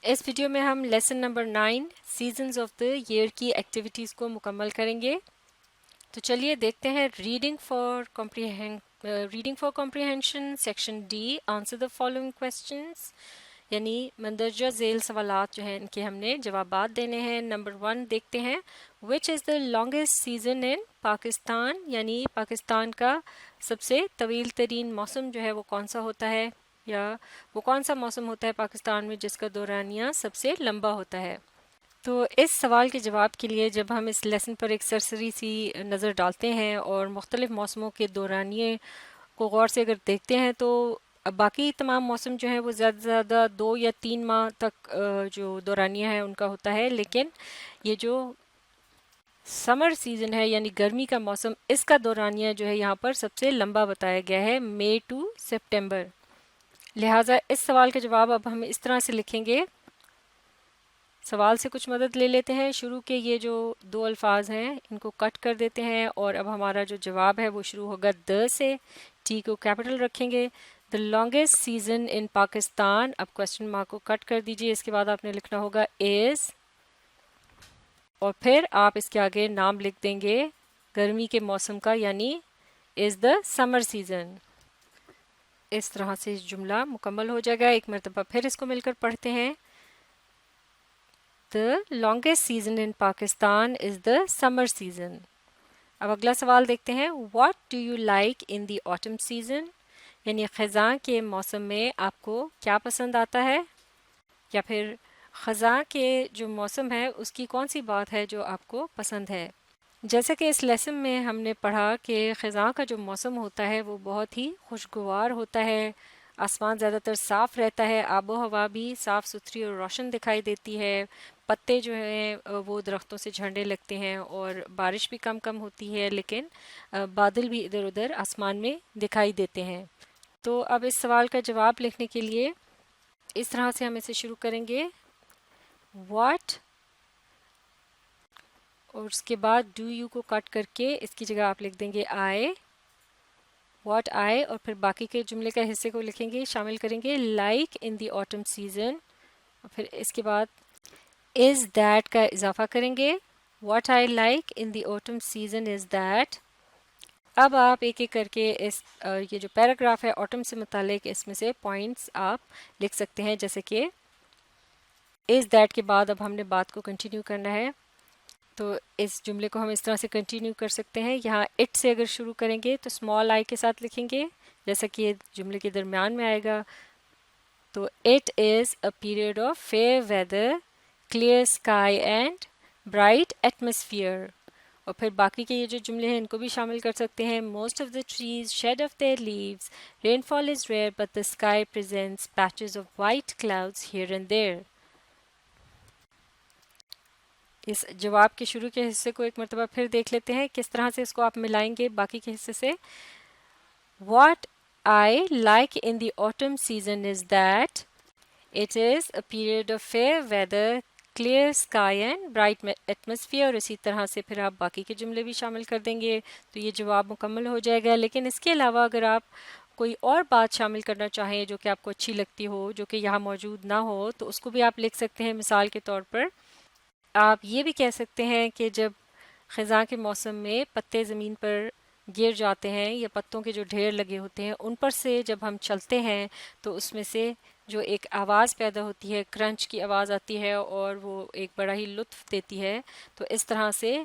اس video میں ہم lesson number 9 seasons of the year کی ایکٹیویٹیز کو مکمل کریں گے. تو چلیے دیکھتے ہیں. Reading for comprehension section D. Answer the following questions, یعنی مندرجہ ذیل سوالات جو ہیں ان کے ہم نے جوابات دینے ہیں. نمبر 1 دیکھتے ہیں. وچ از دا لانگیسٹ سیزن ان پاکستان، یعنی پاکستان کا سب سے طویل ترین موسم جو ہے وہ کون سا ہوتا ہے، یا وہ کون سا موسم ہوتا ہے پاکستان میں جس کا دورانیہ سب سے لمبا ہوتا ہے. تو اس سوال کے جواب کے لیے جب ہم اس لیسن پر ایک سرسری سی نظر ڈالتے ہیں اور مختلف موسموں کے دورانیے کو غور سے اگر دیکھتے ہیں تو باقی تمام موسم جو ہیں وہ زیادہ سے زیادہ 2 یا 3 ماہ تک جو دورانیہ ہے ان کا ہوتا ہے، لیکن یہ جو سمر سیزن ہے یعنی گرمی کا موسم، اس کا دورانیہ جو ہے یہاں پر سب سے لمبا بتایا گیا ہے، مئی ٹو سپٹمبر. لہٰذا اس سوال کا جواب اب ہم اس طرح سے لکھیں گے. سوال سے کچھ مدد لے لیتے ہیں. شروع کے یہ جو 2 الفاظ ہیں ان کو کٹ کر دیتے ہیں اور اب ہمارا جو جواب ہے وہ شروع ہوگا د سے. ٹی کو کیپٹل رکھیں گے. دا لانگیسٹ سیزن ان پاکستان. اب کوشچن مارک کو کٹ کر دیجیے. اس کے بعد آپ نے لکھنا ہوگا از، اور پھر آپ اس کے آگے نام لکھ دیں گے گرمی کے موسم کا، یعنی از دا سمر سیزن. اس طرح سے جملہ مکمل ہو جائے گا. ایک مرتبہ پھر اس کو مل کر پڑھتے ہیں. The longest season in Pakistan is the summer season. اب اگلا سوال دیکھتے ہیں. What do you like in the autumn season؟ یعنی خزاں کے موسم میں آپ کو کیا پسند آتا ہے، یا پھر خزاں کے جو موسم ہے اس کی کون سی بات ہے جو آپ کو پسند ہے. جیسا کہ اس لیسن میں ہم نے پڑھا کہ خزاں کا جو موسم ہوتا ہے وہ بہت ہی خوشگوار ہوتا ہے. آسمان زیادہ تر صاف رہتا ہے، آب و ہوا بھی صاف ستھری اور روشن دکھائی دیتی ہے. پتے جو ہیں وہ درختوں سے جھڑنے لگتے ہیں اور بارش بھی کم کم ہوتی ہے، لیکن بادل بھی ادھر ادھر آسمان میں دکھائی دیتے ہیں. تو اب اس سوال کا جواب لکھنے کے لیے اس طرح سے ہم اسے شروع کریں گے. واٹ، اور اس کے بعد ڈو یو کو کٹ کر کے اس کی جگہ آپ لکھ دیں گے آئے. واٹ آئے، اور پھر باقی کے جملے کا حصے کو لکھیں گے، شامل کریں گے like in the autumn season, اور پھر اس کے بعد از دیٹ کا اضافہ کریں گے. What I like in the autumn season is that. اب آپ ایک ایک کر کے اس یہ جو پیراگراف ہے آٹم سے متعلق، اس میں سے پوائنٹس آپ لکھ سکتے ہیں، جیسے کہ از دیٹ کے بعد اب ہم نے بات کو کنٹینیو کرنا ہے. تو اس جملے کو ہم اس طرح سے کنٹینیو کر سکتے ہیں. یہاں اٹ سے اگر شروع کریں گے تو اسمال آئی کے ساتھ لکھیں گے، جیسا کہ یہ جملے کے درمیان میں آئے گا. تو it is a period of fair weather, clear sky and bright atmosphere. اور پھر باقی کے یہ جو جملے ہیں ان کو بھی شامل کر سکتے ہیں. Most of the trees shed off their leaves, rainfall is rare but the sky presents patches of white clouds here and there. اس جواب کے شروع کے حصے کو ایک مرتبہ پھر دیکھ لیتے ہیں کس طرح سے اس کو آپ ملائیں گے باقی کے حصے سے. What I like in the autumn season is that it is a period of fair weather, clear sky and bright atmosphere. اور اسی طرح سے پھر آپ باقی کے جملے بھی شامل کر دیں گے تو یہ جواب مکمل ہو جائے گا. لیکن اس کے علاوہ اگر آپ کوئی اور بات شامل کرنا چاہیں جو کہ آپ کو اچھی لگتی ہو، جو کہ یہاں موجود نہ ہو، تو اس کو بھی آپ لکھ سکتے ہیں. مثال کے طور پر آپ یہ بھی کہہ سکتے ہیں کہ جب خزاں کے موسم میں پتے زمین پر گر جاتے ہیں یا پتوں کے جو ڈھیر لگے ہوتے ہیں ان پر سے جب ہم چلتے ہیں تو اس میں سے جو ایک آواز پیدا ہوتی ہے، کرنچ کی آواز آتی ہے، اور وہ ایک بڑا ہی لطف دیتی ہے. تو اس طرح سے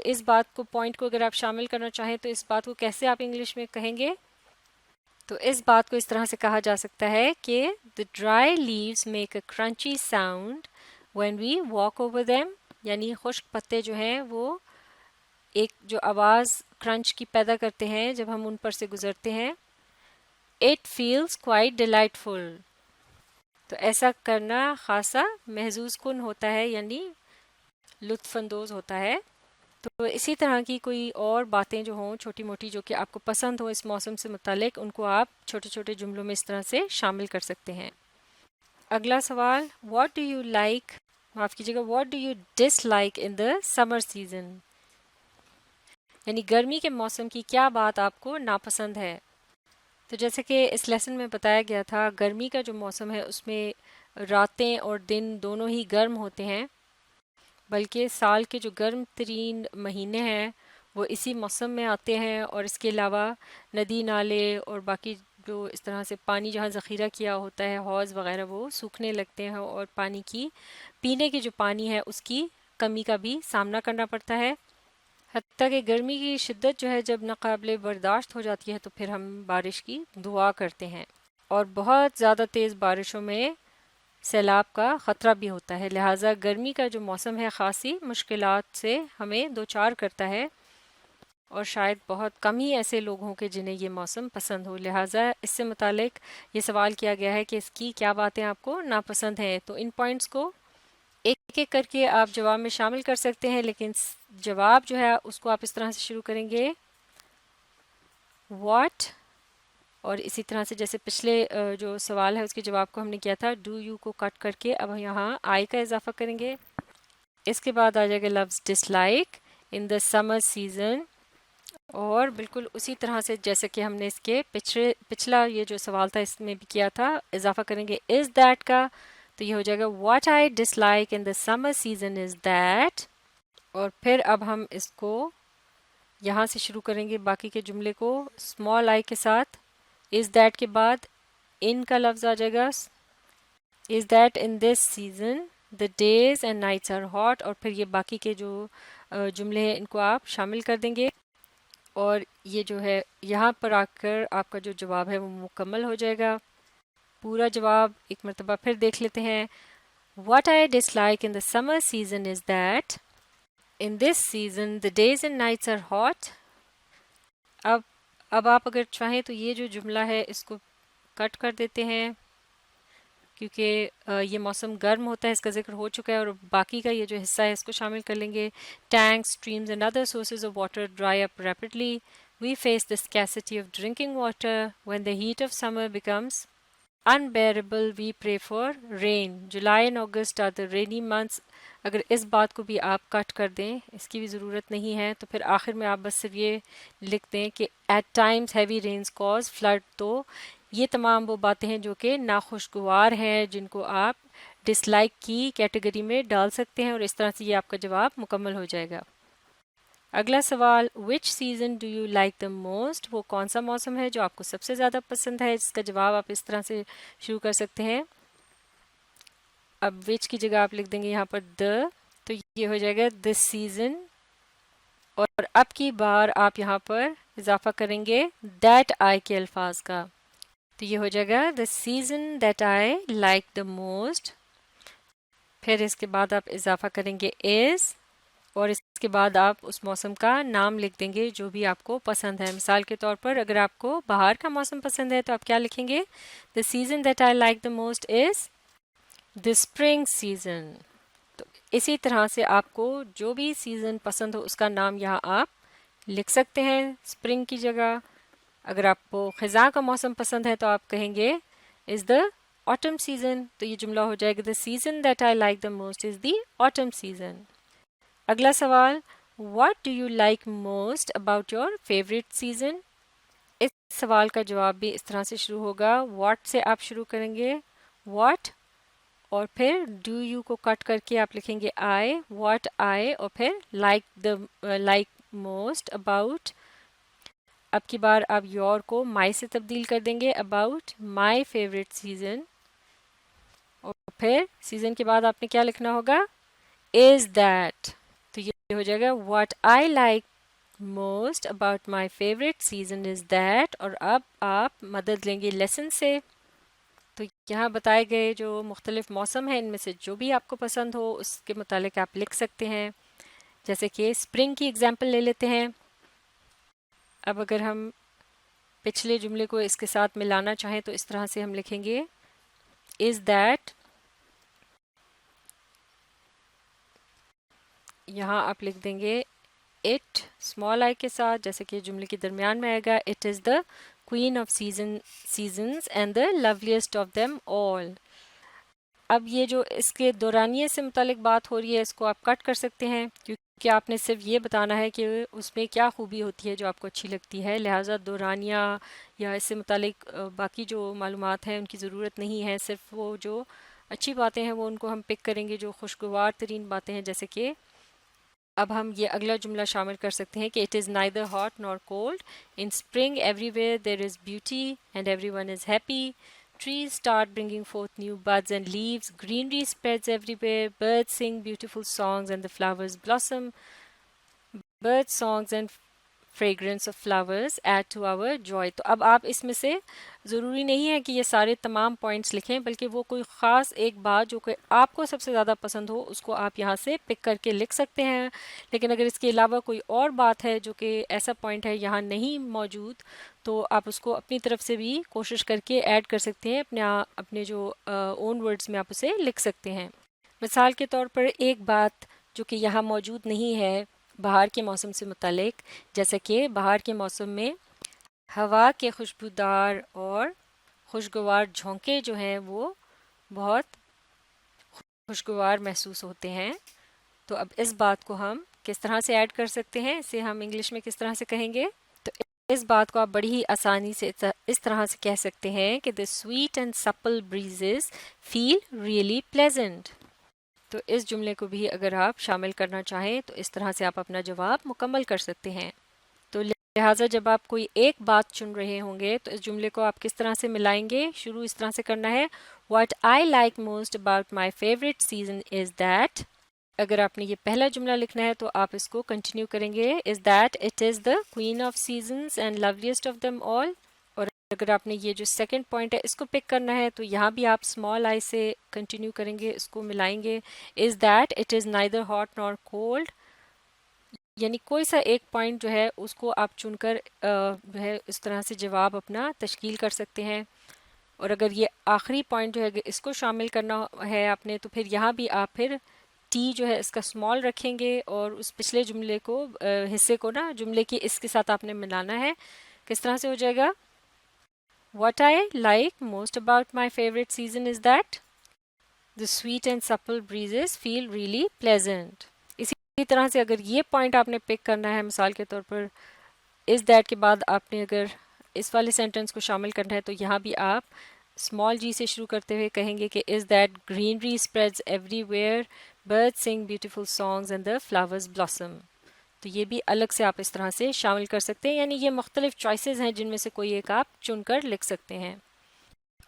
اس بات کو، پوائنٹ کو اگر آپ شامل کرنا چاہیں تو اس بات کو کیسے آپ انگلش میں کہیں گے؟ تو اس بات کو اس طرح سے کہا جا سکتا ہے کہ the dry leaves make a crunchy sound when we walk over them. یعنی خشک پتے جو ہیں وہ ایک جو آواز کرنچ کی پیدا کرتے ہیں جب ہم ان پر سے گزرتے ہیں. It feels quite delightful. تو ایسا کرنا خاصا محظوظ کن ہوتا ہے، یعنی لطف اندوز ہوتا ہے. تو اسی طرح کی کوئی اور باتیں جو ہوں چھوٹی موٹی جو کہ آپ کو پسند ہو اس موسم سے متعلق، ان کو آپ چھوٹے چھوٹے جملوں میں اس طرح سے شامل کر سکتے ہیں. اگلا سوال. واٹ ڈو یو لائک، معاف کیجیے گا، what do you dislike in the summer season? یعنی گرمی کے موسم کی کیا بات آپ کو ناپسند ہے. تو جیسے کہ اس لیسن میں بتایا گیا تھا، گرمی کا جو موسم ہے اس میں راتیں اور دن دونوں ہی گرم ہوتے ہیں، بلکہ سال کے جو گرم ترین مہینے ہیں وہ اسی موسم میں آتے ہیں، اور اس کے علاوہ ندی نالے اور باقی جو اس طرح سے پانی جہاں ذخیرہ کیا ہوتا ہے، حوض وغیرہ، وہ سوکھنے لگتے ہیں اور پانی کی پینے کی جو پانی ہے اس کی کمی کا بھی سامنا کرنا پڑتا ہے۔ حتیٰ کہ گرمی کی شدت جو ہے جب ناقابل برداشت ہو جاتی ہے تو پھر ہم بارش کی دعا کرتے ہیں، اور بہت زیادہ تیز بارشوں میں سیلاب کا خطرہ بھی ہوتا ہے، لہٰذا گرمی کا جو موسم ہے خاصی مشکلات سے ہمیں دوچار کرتا ہے، اور شاید بہت کم ہی ایسے لوگ ہوں کہ جنہیں یہ موسم پسند ہو۔ لہٰذا اس سے متعلق یہ سوال کیا گیا ہے کہ اس کی کیا باتیں آپ کو ناپسند ہیں۔ تو ان پوائنٹس کو ایک ایک کر کے آپ جواب میں شامل کر سکتے ہیں، لیکن جواب جو ہے اس کو آپ اس طرح سے شروع کریں گے واٹ، اور اسی طرح سے جیسے پچھلے جو سوال ہے اس کے جواب کو ہم نے کیا تھا ڈو یو کو کٹ کر کے اب یہاں آئی کا اضافہ کریں گے۔ اس کے بعد آ جائے گا لفظ ڈس like in the summer season, اور بالکل اسی طرح سے جیسے کہ ہم نے اس کے پچھلا یہ جو سوال تھا اس میں بھی کیا تھا، اضافہ کریں گے از دیٹ کا، تو یہ ہو جائے گا what I dislike in the summer season is that, اور پھر اب ہم اس کو یہاں سے شروع کریں گے باقی کے جملے کو اسمال آئی کے ساتھ۔ از دیٹ کے بعد ان کا لفظ آ جائے گا، is that in this season the days and nights are hot, اور پھر یہ باقی کے جو جملے ہیں ان کو آپ شامل کر دیں گے، اور یہ جو ہے یہاں پر آ کر آپ کا جو جواب ہے وہ مکمل ہو جائے گا۔ پورا جواب ایک مرتبہ پھر دیکھ لیتے ہیں۔ What I dislike in the summer season is that in this season the days and nights are hot۔ اب آپ اگر چاہیں تو یہ جو جملہ ہے اس کو کٹ کر دیتے ہیں، کیونکہ یہ موسم گرم ہوتا ہے، اس کا ذکر ہو چکا ہے، اور باقی کا یہ جو حصہ ہے اس کو شامل کر لیں گے۔ Tanks, streams and other sources of water dry up rapidly, we face the scarcity of drinking water when the heat of summer becomes unbearable, we pray for rain, July and August are the rainy months۔ اگر اس بات کو بھی آپ کٹ کر دیں، اس کی بھی ضرورت نہیں ہے، تو پھر آخر میں آپ بس صرف یہ لکھ دیں کہ at times heavy rains cause flood. تو یہ تمام وہ باتیں ہیں جو کہ ناخوشگوار ہیں، جن کو آپ ڈس لائک کی کیٹیگری میں ڈال سکتے ہیں، اور اس طرح سے یہ آپ کا جواب مکمل ہو جائے گا۔ اگلا سوال which season do you like the most, وہ کون سا موسم ہے جو آپ کو سب سے زیادہ پسند ہے، جس کا جواب آپ اس طرح سے شروع کر سکتے ہیں۔ اب وچ کی جگہ آپ لکھ دیں گے یہاں پر دا، تو یہ ہو جائے گا دس سیزن، اور اب کی بار آپ یہاں پر اضافہ کریں گے دیٹ آئی کے الفاظ کا، تو یہ ہو جائے گا the season that I like the most, پھر اس کے بعد آپ اضافہ کریں گے از، اور اس کے بعد آپ اس موسم کا نام لکھ دیں گے جو بھی آپ کو پسند ہے۔ مثال کے طور پر اگر آپ کو بہار کا موسم پسند ہے تو آپ کیا لکھیں گے، the season that I like the most is the spring season. تو اسی طرح سے آپ کو جو بھی سیزن پسند ہو اس کا نام یہاں آپ لکھ سکتے ہیں اسپرنگ کی جگہ۔ اگر آپ کو خزاں کا موسم پسند ہے تو آپ کہیں گے از دا آٹم سیزن، تو یہ جملہ ہو جائے گا the season that I like the most is the autumn season. اگلا سوال what do you like most about your favourite season, اس سوال کا جواب بھی اس طرح سے شروع ہوگا، واٹ سے آپ شروع کریں گے واٹ، اور پھر ڈو یو کو کٹ کر کے آپ لکھیں گے آئی، واٹ آئی، اور پھر لائک موسٹ اباؤٹ، اب کی بار آپ یور کو مائی سے تبدیل کر دیں گے، اباؤٹ مائی فیوریٹ سیزن، اور پھر سیزن کے بعد آپ نے کیا لکھنا ہوگا از دیٹ، تو یہ ہو جائے گا what I like most about my favourite season is that, اور اب آپ مدد لیں گے لیسن سے۔ تو یہاں بتائے گئے جو مختلف موسم ہیں ان میں سے جو بھی آپ کو پسند ہو اس کے متعلق آپ لکھ سکتے ہیں، جیسے کہ اسپرنگ کی اگزامپل لے لیتے ہیں۔ اب اگر ہم پچھلے جملے کو اس کے ساتھ ملانا چاہیں تو اس طرح سے ہم لکھیں گے از دیٹ، یہاں آپ لکھ دیں گے اٹ اسمال آئی کے ساتھ، جیسے کہ جملے کے درمیان میں آئے گا it is the queen of seasons and the loveliest of them all. اب یہ جو اس کے دورانیے سے متعلق بات ہو رہی ہے اس کو آپ کٹ کر سکتے ہیں، کیونکہ آپ نے صرف یہ بتانا ہے کہ اس میں کیا خوبی ہوتی ہے جو آپ کو اچھی لگتی ہے، لہٰذا دورانیہ یا اس سے متعلق باقی جو معلومات ہیں ان کی ضرورت نہیں ہے، صرف وہ جو اچھی باتیں ہیں وہ ان کو ہم پک کریں گے، جو خوشگوار ترین باتیں ہیں، جیسے کہ اب ہم یہ اگلا جملہ شامل کر سکتے ہیں کہ it is neither hot nor cold, in spring everywhere there is beauty and everyone is happy, trees start bringing forth new buds and leaves, greenery spreads everywhere, birds sing beautiful songs and the flowers blossom, birds songs and fragrance of flowers add to our joy. تو اب آپ اس میں سے ضروری نہیں ہے کہ یہ سارے تمام پوائنٹس لکھیں، بلکہ وہ کوئی خاص ایک بات جو کہ آپ کو سب سے زیادہ پسند ہو اس کو آپ یہاں سے پک کر کے لکھ سکتے ہیں. لیکن اگر اس کے علاوہ کوئی اور بات ہے جو کہ ایسا پوائنٹ ہے یہاں نہیں موجود، تو آپ اس کو اپنی طرف سے بھی کوشش کر کے ایڈ کر سکتے ہیں، اپنے جو اون ورڈز میں آپ اسے لکھ سکتے ہیں. مثال کے طور پر ایک بات جو کہ یہاں موجود نہیں ہے بہار کے موسم سے متعلق، جیسا کہ بہار کے موسم میں ہوا کے خوشبودار اور خوشگوار جھونکے جو ہیں وہ بہت خوشگوار محسوس ہوتے ہیں. تو اب اس بات کو ہم کس طرح سے ایڈ کر سکتے ہیں، اسے ہم انگلش میں کس طرح سے کہیں گے؟ تو اس بات کو آپ بڑی ہی آسانی سے اس طرح سے کہہ سکتے ہیں کہ the sweet and supple breezes feel really pleasant. تو اس جملے کو بھی اگر آپ شامل کرنا چاہیں تو اس طرح سے آپ اپنا جواب مکمل کر سکتے ہیں. تو لہٰذا جب آپ کوئی ایک بات چن رہے ہوں گے تو اس جملے کو آپ کس طرح سے ملائیں گے؟ شروع اس طرح سے کرنا ہے What I like most about my favorite season is that. اگر آپ نے یہ پہلا جملہ لکھنا ہے تو آپ اس کو کنٹینیو کریں گے is that it is the queen of seasons and loveliest of them all. اور اگر آپ نے یہ جو سیکنڈ پوائنٹ ہے اس کو پک کرنا ہے تو یہاں بھی آپ اسمال آئی سے کنٹینیو کریں گے، اس کو ملائیں گے is that it is neither hot nor cold. یعنی کوئی سا ایک پوائنٹ جو ہے اس کو آپ چن کر جو ہے اس طرح سے جواب اپنا تشکیل کر سکتے ہیں. اور اگر یہ آخری پوائنٹ جو ہے اس کو شامل کرنا ہے آپ نے تو پھر یہاں بھی آپ پھر ٹی جو ہے اس کا اسمال رکھیں گے اور اس پچھلے جملے کو حصے کو نا جملے کی اس کے ساتھ آپ نے ملانا ہے. کس طرح سے ہو جائے گا What I like most about my favorite season is that the sweet and supple breezes feel really pleasant. اسی طرح سے اگر یہ پوائنٹ آپ نے پک کرنا ہے مثال کے طور پر از دیٹ کے بعد آپ نے اگر اس والے سینٹنس کو شامل کرنا ہے تو یہاں بھی آپ اسمال جی سے شروع کرتے ہوئے کہیں گے کہ is that greenery spreads everywhere bird sing beautiful songs and the flowers blossom. تو یہ بھی الگ سے آپ اس طرح سے شامل کر سکتے ہیں، یعنی یہ مختلف چوائسیز ہیں جن میں سے کوئی ایک آپ چن کر لکھ سکتے ہیں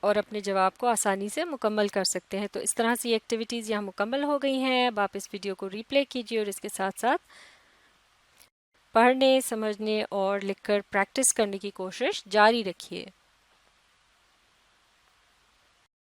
اور اپنے جواب کو آسانی سے مکمل کر سکتے ہیں. تو اس طرح سے یہ ایکٹیویٹیز یہاں مکمل ہو گئی ہیں. اب آپ اس ویڈیو کو ری پلے کیجیے اور اس کے ساتھ ساتھ پڑھنے، سمجھنے اور لکھ کر پریکٹس کرنے کی کوشش جاری رکھیے.